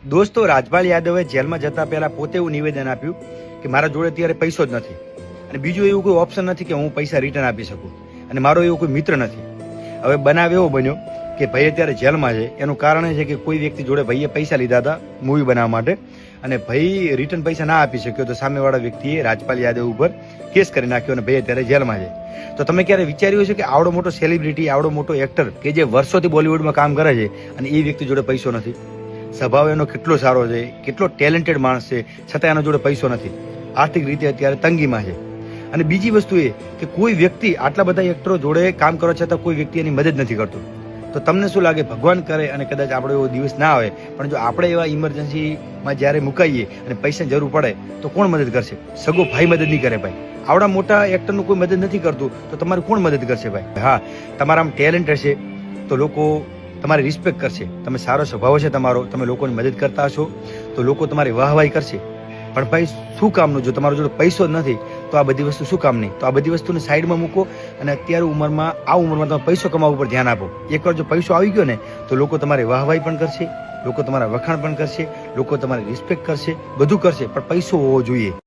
દોસ્તો, રાજપાલ યાદવે જેલમાં જતા પહેલા પોતે એવું નિવેદન આપ્યું કે મારા જોડે અત્યારે પૈસો જ નથી અને બીજું એવું કોઈ ઓપ્શન નથી કે હું પૈસા રિટર્ન આપી શકું અને મારો એવો કોઈ મિત્ર નથી. હવે બનાવ એવો બન્યો કે ભાઈ અત્યારે જેલમાં છે. એનું કારણ એ છે કે કોઈ વ્યક્તિ જોડે ભાઈએ પૈસા લીધા હતા મૂવી બનાવવા માટે અને ભાઈ રિટર્ન પૈસા ના આપી શક્યો તો સામેવાળા વ્યક્તિએ રાજપાલ યાદવ ઉપર કેસ કરી નાખ્યો અને ભાઈ અત્યારે જેલમાં છે. તો તમે ક્યારે વિચાર્યું છે કે આવડો મોટો સેલિબ્રિટી, આવડો મોટો એક્ટર કે જે વર્ષોથી બોલિવૂડમાં કામ કરે છે અને એ વ્યક્તિ જોડે પૈસો નથી? સ્વભાવ એનો કેટલો સારો છે, કેટલો ટેલેન્ટેડ માણસ છે, છતાં એના જોડે પૈસો નથી. આર્થિક રીતે અત્યારે તંગીમાં છે. અને બીજી વસ્તુ એ કે કોઈ વ્યક્તિ આટલા બધા એક્ટરો જોડે કામ કરવા છતાં કોઈ વ્યક્તિ એની મદદ નથી કરતું. તો તમને શું લાગે, ભગવાન કરે અને કદાચ આપણો એવો દિવસ ના આવે પણ જો આપણે એવા ઇમરજન્સીમાં જ્યારે મુકાઈએ અને પૈસાની જરૂર પડે તો કોણ મદદ કરશે? સગો ભાઈ મદદ નહીં કરે ભાઈ. આવડા મોટા એક્ટરનું કોઈ મદદ નથી કરતું તો તમારું કોણ મદદ કરશે ભાઈ? હા, તમારામાં ટેલેન્ટ હશે તો લોકો તમારી રિસ્પેક્ટ કરશે. તમે સારો સ્વભાવ છે તમારો, તમે લોકોની મદદ કરતા હશો તો લોકો તમારી વાહવાહી કરશે. પણ ભાઈ શું કામનું? જો તમારો જોડે પૈસો જ નથી તો આ બધી વસ્તુ શું કામની? તો આ બધી વસ્તુને સાઈડમાં મૂકો અને અત્યારે આ ઉંમરમાં તમે પૈસો કમાવા ઉપર ધ્યાન આપો. એકવાર જો પૈસો આવી ગયો ને તો લોકો તમારી વાહવાહી પણ કરશે, લોકો તમારા વખાણ પણ કરશે, લોકો તમારી રિસ્પેક્ટ કરશે, બધું કરશે, પણ પૈસો હોવો જોઈએ.